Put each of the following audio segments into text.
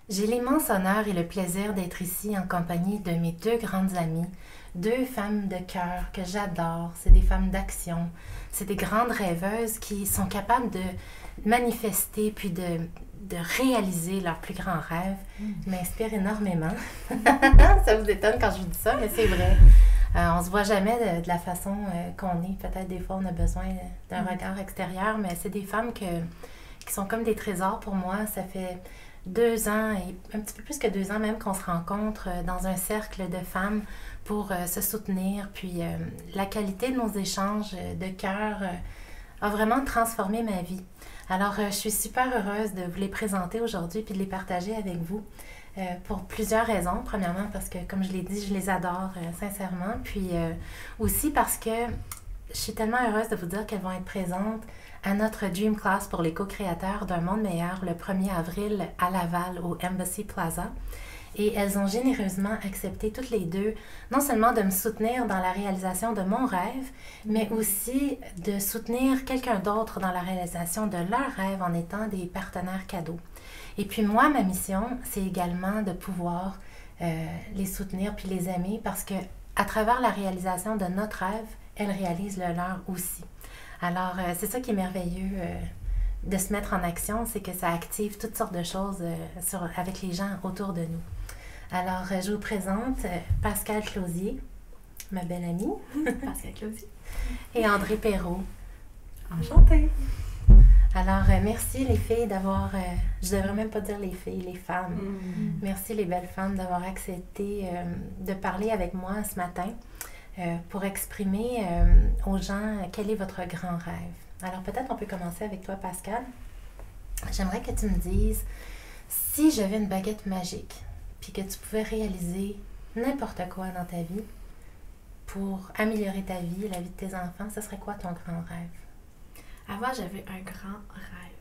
J'ai l'immense honneur et le plaisir d'être ici en compagnie de mes deux grandes amies, deux femmes de cœur que j'adore. C'est des femmes d'action. C'est des grandes rêveuses qui sont capables de manifester puis de réaliser leurs plus grands rêves. Ils m'inspirent énormément. Ça vous étonne quand je vous dis ça, mais c'est vrai. On se voit jamais de la façon qu'on est. Peut-être des fois, on a besoin d'un regard extérieur, mais c'est des femmes qui sont comme des trésors pour moi. Ça fait 2 ans et un petit peu plus que 2 ans même qu'on se rencontre dans un cercle de femmes pour se soutenir. Puis la qualité de nos échanges de cœur a vraiment transformé ma vie. Alors, je suis super heureuse de vous les présenter aujourd'hui puis de les partager avec vous pour plusieurs raisons. Premièrement, parce que, comme je l'ai dit, je les adore sincèrement. Puis aussi parce que je suis tellement heureuse de vous dire qu'elles vont être présentes à notre Dream Class pour les co-créateurs d'un monde meilleur le 1er avril à Laval au Embassy Plaza. Et elles ont généreusement accepté toutes les deux, non seulement de me soutenir dans la réalisation de mon rêve, mais aussi de soutenir quelqu'un d'autre dans la réalisation de leur rêve en étant des partenaires cadeaux. Et puis moi, ma mission, c'est également de pouvoir les soutenir puis les aimer parce que à travers la réalisation de notre rêve, elles réalisent le leur aussi. Alors, c'est ça qui est merveilleux de se mettre en action, c'est que ça active toutes sortes de choses avec les gens autour de nous. Alors, je vous présente Pascale Closier, ma belle amie. Pascale Closier. Et André Perrault. Enchantée. Alors, merci les filles d'avoir, je devrais même pas dire les filles, les femmes. Merci les belles femmes d'avoir accepté de parler avec moi ce matin pour exprimer aux gens quel est votre grand rêve. Alors, peut-être on peut commencer avec toi, Pascale. J'aimerais que tu me dises, si j'avais une baguette magique, puis que tu pouvais réaliser n'importe quoi dans ta vie pour améliorer ta vie, la vie de tes enfants, ce serait quoi ton grand rêve? Avant, j'avais un grand rêve.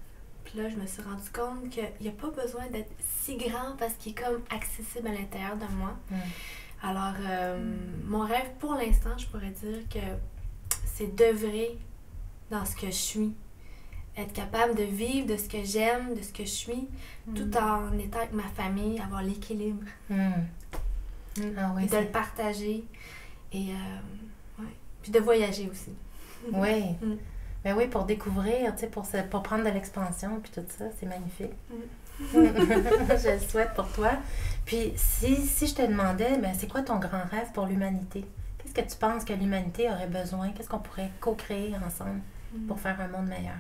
Puis là, je me suis rendu compte qu'il n'y a pas besoin d'être si grand parce qu'il est comme accessible à l'intérieur de moi. Alors, mon rêve, pour l'instant, je pourrais dire que c'est d'œuvrer dans ce que je suis. Être capable de vivre de ce que j'aime, de ce que je suis, tout en étant avec ma famille, avoir l'équilibre. Ah oui, Puis de le partager. Et puis de voyager aussi. Oui. Ben oui, pour découvrir, tu sais, pour prendre de l'expansion, puis tout ça, c'est magnifique. Je le souhaite pour toi. Puis, si je te demandais, ben, c'est quoi ton grand rêve pour l'humanité? Qu'est-ce que tu penses que l'humanité aurait besoin? Qu'est-ce qu'on pourrait co-créer ensemble pour faire un monde meilleur?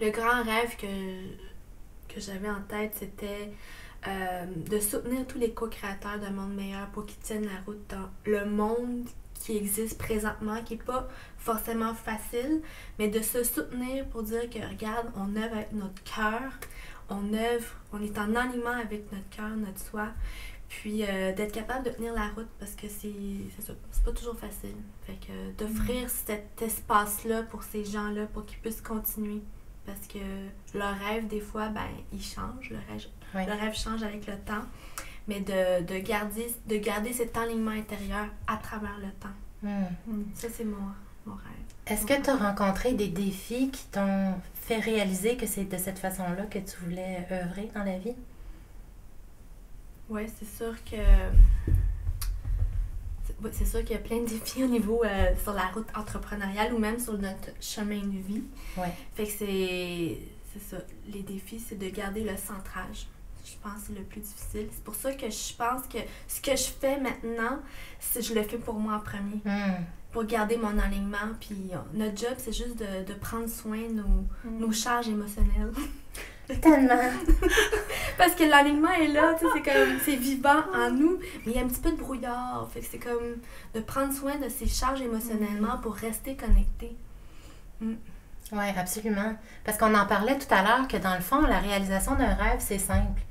Le grand rêve que j'avais en tête, c'était de soutenir tous les co-créateurs d'un monde meilleur pour qu'ils tiennent la route dans le monde qui existe présentement, qui n'est pas forcément facile, mais de se soutenir pour dire que, regarde, on œuvre avec notre cœur, on est en alignement avec notre cœur, notre soi, puis d'être capable de tenir la route parce que c'est pas toujours facile. Fait que d'offrir cet espace-là pour ces gens-là, pour qu'ils puissent continuer. Parce que leur rêve, des fois, ben, il change. Le rêve change avec le temps. Mais de garder cet alignement intérieur à travers le temps. Ça, c'est mon rêve. Est-ce que tu as rencontré des défis qui t'ont fait réaliser que c'est de cette façon-là que tu voulais œuvrer dans la vie? Oui, c'est sûr qu'il y a plein de défis au niveau sur la route entrepreneuriale ou même sur notre chemin de vie. Ouais. Fait que c'est ça. Les défis, c'est de garder le centrage. Je pense que c'est le plus difficile. C'est pour ça que je pense que ce que je fais maintenant, je le fais pour moi en premier. Pour garder mon alignement. Puis notre job, c'est juste de prendre soin de nos charges émotionnelles. Tellement! Parce que l'alignement est là, tu sais, c'est vivant en nous, mais il y a un petit peu de brouillard. Fait que c'est comme de prendre soin de ces charges émotionnellement pour rester connecté. Oui, absolument. Parce qu'on en parlait tout à l'heure que dans le fond, la réalisation d'un rêve, c'est simple.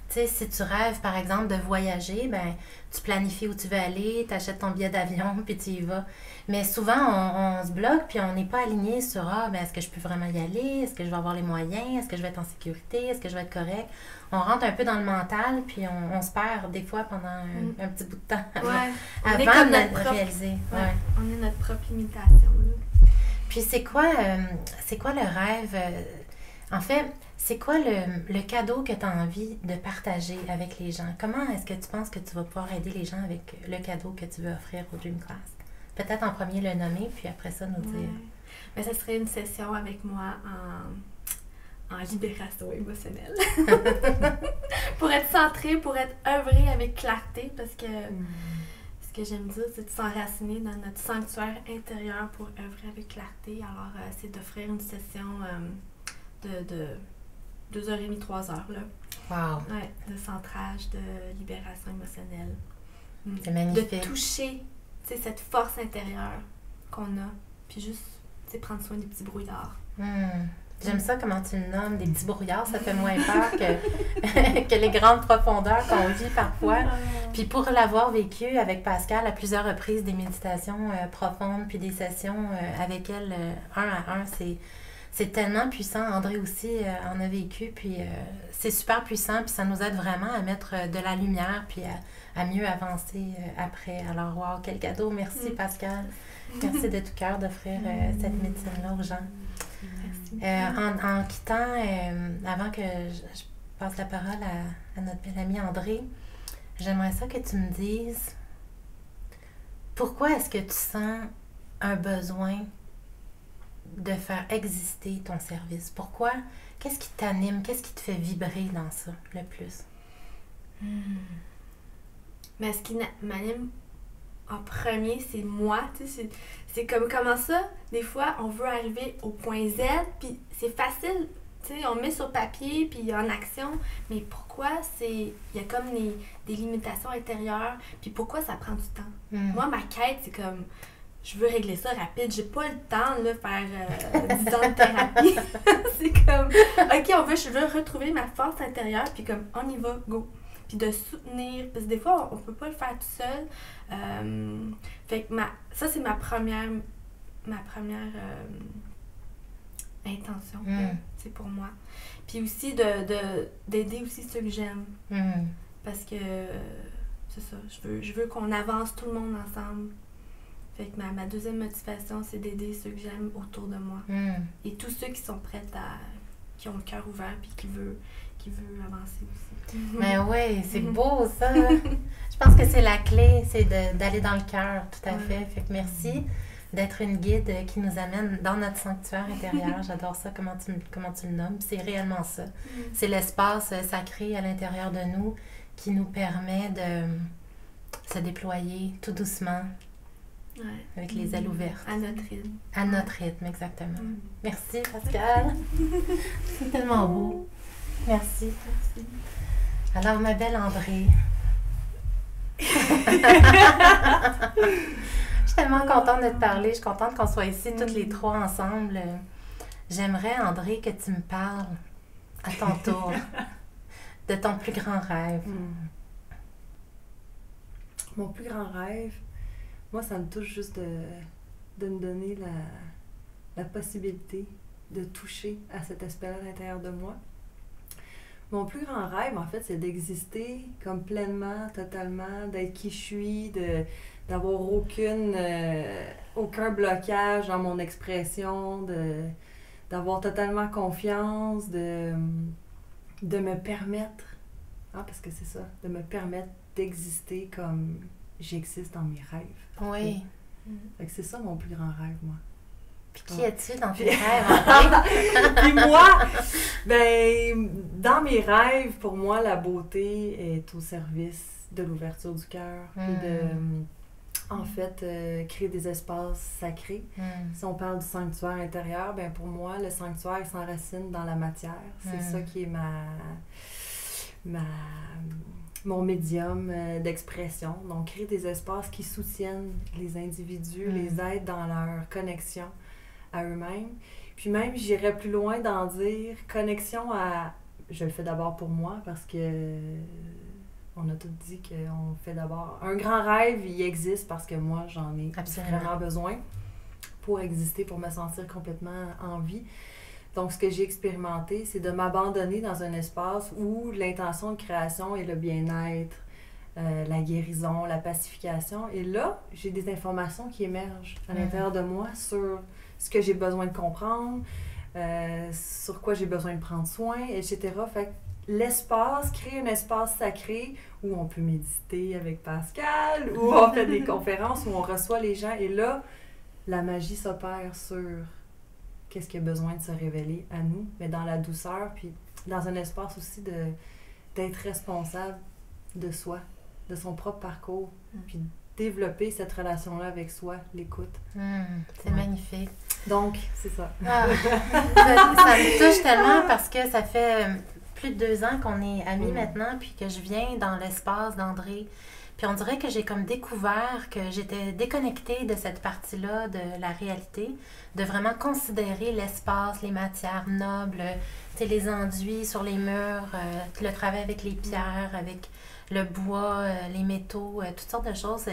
Tu sais, si tu rêves, par exemple, de voyager, ben tu planifies où tu veux aller, tu achètes ton billet d'avion, puis tu y vas. Mais souvent, on se bloque, puis on n'est pas aligné sur ben, est-ce que je peux vraiment y aller? Est-ce que je vais avoir les moyens? Est-ce que je vais être en sécurité? Est-ce que je vais être correct? On rentre un peu dans le mental, puis on se perd des fois pendant un petit bout de temps avant de réaliser. On est notre propre limitation. Puis c'est quoi le rêve? En fait, C'est quoi le cadeau que tu as envie de partager avec les gens? Comment est-ce que tu penses que tu vas pouvoir aider les gens avec le cadeau que tu veux offrir au Dream Class? Peut-être en premier le nommer, puis après ça nous dire. Mais ça serait une session avec moi en libération émotionnelle. Pour être centrée, pour être œuvrée avec clarté, parce que ce que j'aime dire, c'est de s'enraciner dans notre sanctuaire intérieur pour œuvrer avec clarté. Alors, c'est d'offrir une session de 2h30, 3h, là. Wow! Ouais, de centrage, de libération émotionnelle. C'est magnifique. De toucher, tu sais, cette force intérieure qu'on a, puis juste, tu sais, prendre soin des petits brouillards. J'aime ça comment tu le nommes, des petits brouillards, ça fait moins peur que les grandes profondeurs qu'on vit parfois. Puis pour l'avoir vécu avec Pascal à plusieurs reprises, des méditations profondes, puis des sessions avec elle, un à un, c'est tellement puissant. André aussi en a vécu, puis c'est super puissant, puis ça nous aide vraiment à mettre de la lumière, puis à mieux avancer après. Alors, wow, quel cadeau! Merci Pascal. Merci de tout cœur d'offrir cette médecine-là aux gens. En quittant, avant que je passe la parole à notre bel ami André, j'aimerais ça que tu me dises pourquoi est-ce que tu sens un besoin de faire exister ton service? Pourquoi? Qu'est-ce qui t'anime? Qu'est-ce qui te fait vibrer dans ça le plus? Mais ce qui m'anime en premier, c'est moi. Tu sais, c'est comme comment ça, des fois, on veut arriver au point Z, puis c'est facile. Tu sais, on met sur papier, puis en action, mais pourquoi il y a comme des limitations intérieures, puis pourquoi ça prend du temps? Moi, ma quête, c'est comme, je veux régler ça rapide, j'ai pas le temps de faire 10 ans de thérapie. C'est comme, ok, je veux retrouver ma force intérieure, puis comme, on y va, go. Puis de soutenir, parce que des fois, on peut pas le faire tout seul. Fait que ça, c'est ma première intention, c'est pour moi. Puis aussi d'aider aussi ceux que j'aime. Parce que c'est ça, je veux qu'on avance tout le monde ensemble. Fait que ma deuxième motivation, c'est d'aider ceux que j'aime autour de moi. Et tous ceux qui sont prêts qui ont le cœur ouvert puis qui veulent avancer aussi. Mais oui, c'est beau ça. Je pense que c'est la clé, c'est d'aller dans le cœur, tout à fait. Fait que merci d'être une guide qui nous amène dans notre sanctuaire intérieur. J'adore ça, comment tu le nommes. C'est réellement ça. C'est l'espace sacré à l'intérieur de nous qui nous permet de se déployer tout doucement, avec les ailes ouvertes. À notre rythme. À notre rythme, exactement. Merci Pascal. C'est tellement beau. Merci. Alors, ma belle André. Je suis tellement contente de te parler. Je suis contente qu'on soit ici toutes les trois ensemble. J'aimerais, André, que tu me parles à ton tour de ton plus grand rêve. Mon plus grand rêve, moi, ça me touche juste de me donner la possibilité de toucher à cet aspect-là à l'intérieur de moi. Mon plus grand rêve, en fait, c'est d'exister comme pleinement, totalement, d'être qui je suis, d'avoir aucun blocage dans mon expression, d'avoir totalement confiance, de me permettre, parce que c'est ça, de me permettre d'exister comme j'existe dans mes rêves. Oui. Fait que c'est ça mon plus grand rêve, moi. Puis qui es-tu dans tes rêves, André? Puis moi, dans mes rêves, pour moi, la beauté est au service de l'ouverture du cœur et de, en fait, créer des espaces sacrés. Si on parle du sanctuaire intérieur, pour moi, le sanctuaire il s'enracine dans la matière. C'est ça qui est mon médium d'expression. Donc, créer des espaces qui soutiennent les individus, les aident dans leur connexion à eux-mêmes. Puis même, j'irais plus loin d'en dire connexion à... Je le fais d'abord pour moi parce que on a tous dit qu'on fait d'abord... Un grand rêve, il existe parce que moi, j'en ai vraiment besoin pour exister, pour me sentir complètement en vie. Donc, ce que j'ai expérimenté, c'est de m'abandonner dans un espace où l'intention de création est le bien-être, la guérison, la pacification. Et là, j'ai des informations qui émergent à l'intérieur de moi sur ce que j'ai besoin de comprendre, sur quoi j'ai besoin de prendre soin, etc. Fait que l'espace, créer un espace sacré où on peut méditer avec Pascal, où on fait des conférences, où on reçoit les gens. Et là, la magie s'opère sur qu'est-ce qui a besoin de se révéler à nous, mais dans la douceur, puis dans un espace aussi d'être responsable de soi, de son propre parcours, puis développer cette relation-là avec soi, l'écoute. C'est magnifique. Donc, c'est ça. Ça me touche tellement parce que ça fait plus de 2 ans qu'on est amis maintenant, puis que je viens dans l'espace d'André. Puis on dirait que j'ai comme découvert que j'étais déconnectée de cette partie-là de la réalité, de vraiment considérer l'espace, les matières nobles, les enduits sur les murs, le travail avec les pierres, avec le bois, les métaux, toutes sortes de choses.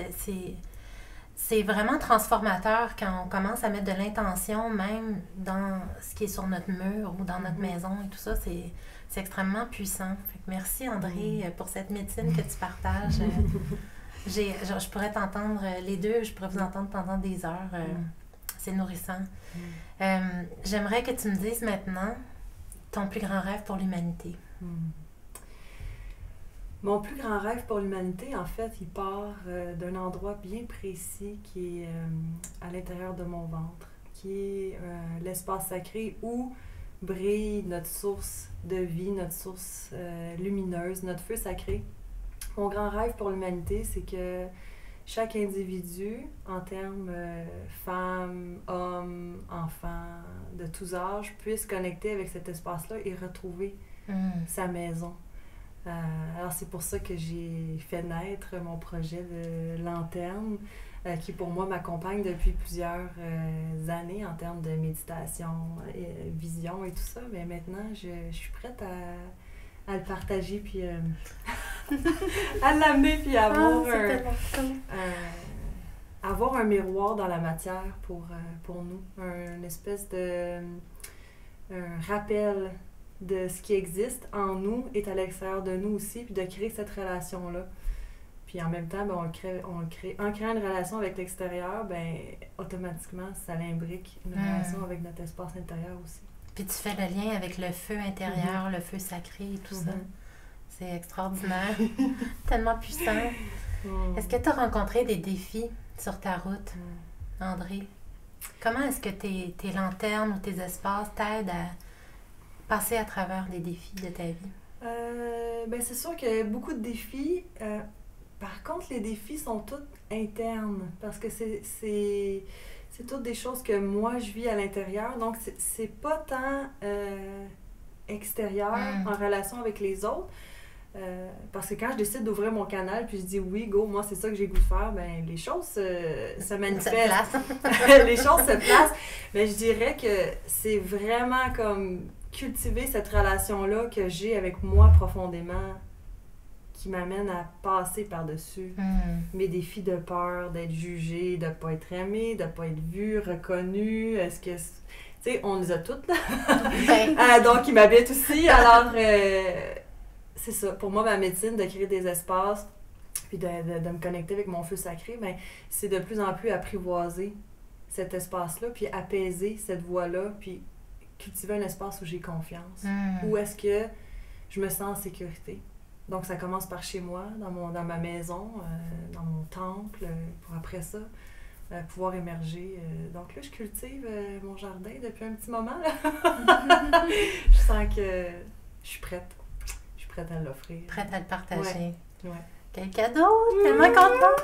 C'est vraiment transformateur quand on commence à mettre de l'intention même dans ce qui est sur notre mur ou dans notre maison et tout ça. C'est extrêmement puissant. Fait que merci André pour cette médecine que tu partages. Je pourrais t'entendre les deux, je pourrais vous entendre pendant des heures. C'est nourrissant. J'aimerais que tu me dises maintenant ton plus grand rêve pour l'humanité. Mon plus grand rêve pour l'humanité, en fait, il part d'un endroit bien précis qui est à l'intérieur de mon ventre, qui est l'espace sacré où brille notre source de vie, notre source lumineuse, notre feu sacré. Mon grand rêve pour l'humanité, c'est que chaque individu, en termes femmes, hommes, enfants, de tous âges, puisse connecter avec cet espace-là et retrouver sa maison. Alors c'est pour ça que j'ai fait naître mon projet de lanterne, qui pour moi m'accompagne depuis plusieurs années en termes de méditation, vision et tout ça. Mais maintenant, je suis prête à le partager puis à l'amener puis à avoir un miroir dans la matière pour nous, une espèce de un rappel de ce qui existe en nous est à l'extérieur de nous aussi, puis de créer cette relation-là. Puis en même temps, ben, on le crée. En créant une relation avec l'extérieur, ben, automatiquement, ça imbrique une relation avec notre espace intérieur aussi. Puis tu fais le lien avec le feu intérieur, le feu sacré et tout ça. C'est extraordinaire. Tellement puissant. Est-ce que tu as rencontré des défis sur ta route, André? Comment est-ce que tes lanternes ou tes espaces t'aident à passer à travers des défis de ta vie? Ben c'est sûr qu'il y a beaucoup de défis. Par contre, les défis sont tous internes parce que c'est toutes des choses que moi, je vis à l'intérieur. Donc, c'est pas tant extérieur en relation avec les autres. Parce que quand je décide d'ouvrir mon canal puis je dis oui, go, moi c'est ça que j'ai goût de faire, ben les choses se manifestent. Les choses se placent. Mais je dirais que c'est vraiment comme cultiver cette relation-là que j'ai avec moi profondément qui m'amène à passer par-dessus mes défis de peur, d'être jugée, de ne pas être aimée, de ne pas être vue, reconnue. Est-ce que... Tu sais, on les a toutes, là. Donc, ils m'habitent aussi. Alors, c'est ça. Pour moi, ma médecine, de créer des espaces puis de me connecter avec mon feu sacré, ben, c'est de plus en plus apprivoiser cet espace-là puis apaiser cette voie-là puis cultiver un espace où j'ai confiance, où est-ce que je me sens en sécurité. Donc, ça commence par chez moi, dans ma maison, dans mon temple, pour après ça, pouvoir émerger. Donc là, je cultive mon jardin depuis un petit moment. Là. Je sens que je suis prête. Je suis prête à l'offrir. Prête à le partager. Ouais. Quel cadeau! Tellement contente!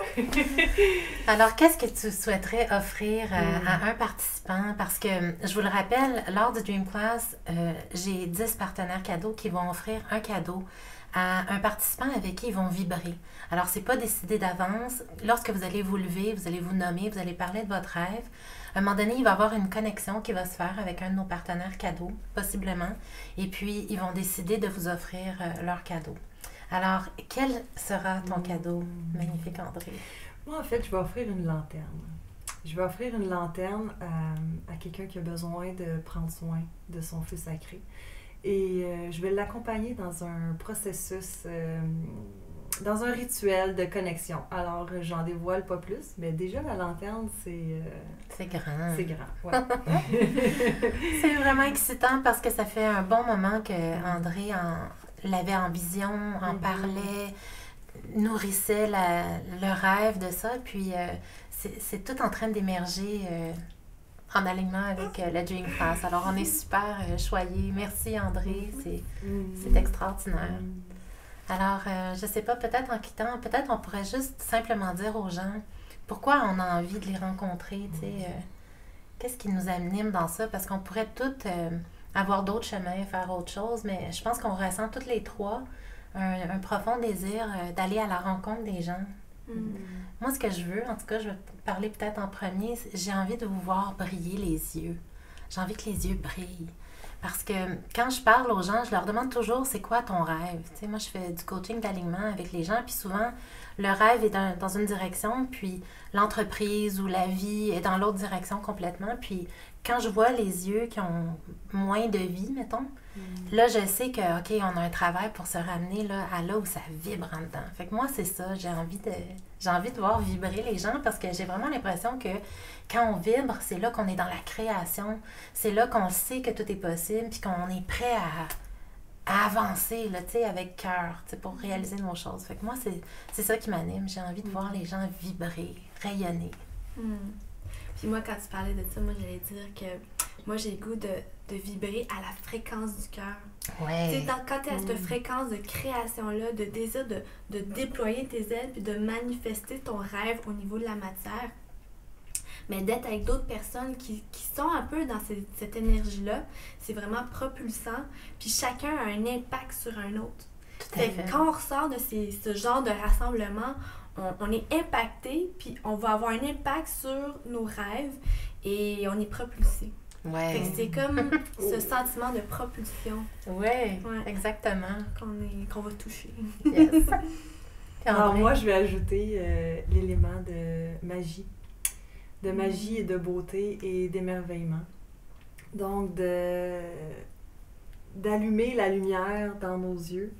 Alors, qu'est-ce que tu souhaiterais offrir à un participant? Parce que, je vous le rappelle, lors du Dream Class, j'ai 10 partenaires cadeaux qui vont offrir un cadeau à un participant avec qui ils vont vibrer. Alors, c'est pas décidé d'avance. Lorsque vous allez vous lever, vous allez vous nommer, vous allez parler de votre rêve. À un moment donné, il va y avoir une connexion qui va se faire avec un de nos partenaires cadeaux, possiblement. Et puis, ils vont décider de vous offrir leur cadeau. Alors, quel sera ton cadeau, magnifique André? Moi, en fait, je vais offrir une lanterne. Je vais offrir une lanterne à quelqu'un qui a besoin de prendre soin de son feu sacré. Et je vais l'accompagner dans un processus dans un rituel de connexion. Alors, j'en dévoile pas plus, mais déjà, la lanterne, c'est grand. C'est grand, ouais. C'est vraiment excitant parce que ça fait un bon moment que André l'avait en vision, en parlait, nourrissait le rêve de ça. Puis, c'est tout en train d'émerger en alignement avec le Dream Class. Alors, on est super choyés. Merci, André. C'est extraordinaire. Alors, je sais pas, peut-être en quittant, peut-être on pourrait juste simplement dire aux gens pourquoi on a envie de les rencontrer, tu sais. Qu'est-ce qui nous anime dans ça? Parce qu'on pourrait toutes avoir d'autres chemins, faire autre chose, mais je pense qu'on ressent toutes les trois un profond désir d'aller à la rencontre des gens. Moi, ce que je veux, en tout cas, je vais parler peut-être en premier, j'ai envie de vous voir briller les yeux. J'ai envie que les yeux brillent. Parce que quand je parle aux gens, je leur demande toujours c'est quoi ton rêve. Tu sais, moi, je fais du coaching d'alignement avec les gens, puis souvent, le rêve est dans une direction, puis l'entreprise ou la vie est dans l'autre direction complètement. Puis quand je vois les yeux qui ont moins de vie, mettons, là, je sais que, OK, on a un travail pour se ramener là où ça vibre en dedans. Fait que moi, c'est ça, j'ai envie de voir vibrer les gens parce que j'ai vraiment l'impression que quand on vibre, c'est là qu'on est dans la création. C'est là qu'on sait que tout est possible puis qu'on est prêt à avancer, là, tu sais, avec cœur, tu sais, pour réaliser nos choses. Fait que moi, c'est ça qui m'anime. J'ai envie de voir les gens vibrer, rayonner. Puis moi, quand tu parlais de ça, moi, j'allais dire que moi, j'ai le goût de vibrer à la fréquence du cœur. Ouais. Tu sais, quand tu es à cette fréquence de création-là, de désir de déployer tes ailes puis de manifester ton rêve au niveau de la matière, mais d'être avec d'autres personnes qui sont un peu dans cette énergie-là, c'est vraiment propulsant. Puis chacun a un impact sur un autre. Tout à fait. Quand on ressort de ce genre de rassemblement, on est impacté, puis on va avoir un impact sur nos rêves et on est propulsé. Ouais. C'est comme ce sentiment de propulsion. Ouais, exactement. Qu'on va toucher. Yes. Alors moi, je vais ajouter l'élément de magie. De magie et de beauté et d'émerveillement. Donc, d'allumer la lumière dans nos yeux,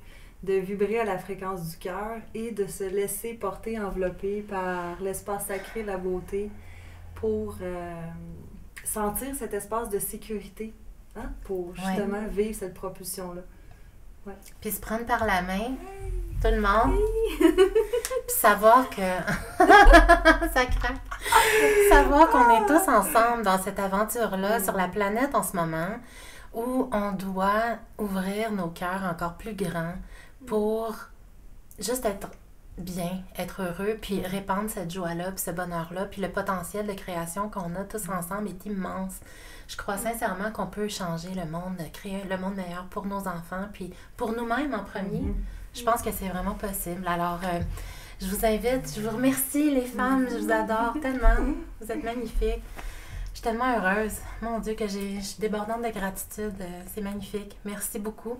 de vibrer à la fréquence du cœur et de se laisser porter, envelopper par l'espace sacré, la beauté, pour sentir cet espace de sécurité, hein, pour justement vivre cette propulsion-là. Ouais. Puis se prendre par la main, tout le monde, puis savoir que... ça craque. Savoir qu'on est tous ensemble dans cette aventure-là, sur la planète en ce moment, où on doit ouvrir nos cœurs encore plus grands pour juste être bien, être heureux, puis répandre cette joie-là, puis ce bonheur-là, puis le potentiel de création qu'on a tous ensemble est immense. Je crois sincèrement qu'on peut changer le monde, créer le monde meilleur pour nos enfants, puis pour nous-mêmes en premier. Je pense que c'est vraiment possible. Alors, je vous invite, je vous remercie les femmes, je vous adore tellement, vous êtes magnifiques. Je suis tellement heureuse. Mon Dieu, que je suis débordante de gratitude. C'est magnifique. Merci beaucoup.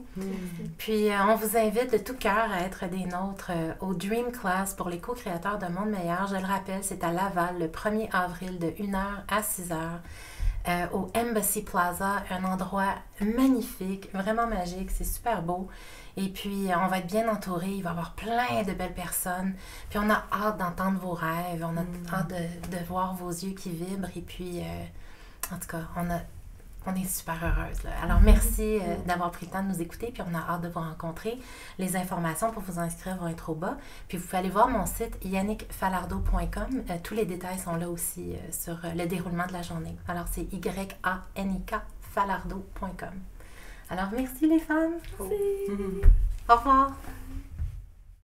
Puis, on vous invite de tout cœur à être des nôtres au Dream Class pour les co-créateurs d'un monde meilleur. Je le rappelle, c'est à Laval le 1er avril de 1h à 6h au Embassy Plaza, un endroit magnifique, vraiment magique. C'est super beau. Et puis, on va être bien entourés. Il va y avoir plein de belles personnes. Puis, on a hâte d'entendre vos rêves. On a hâte de voir vos yeux qui vibrent. Et puis, en tout cas, on est super heureuses. Là. Alors, merci d'avoir pris le temps de nous écouter. Puis, on a hâte de vous rencontrer. Les informations pour vous inscrire vont être au bas. Puis, vous pouvez aller voir mon site yannickfalardeau.com. Tous les détails sont là aussi sur le déroulement de la journée. Alors, c'est YANIK falardeau.com. Alors, merci les femmes. Merci. Au revoir.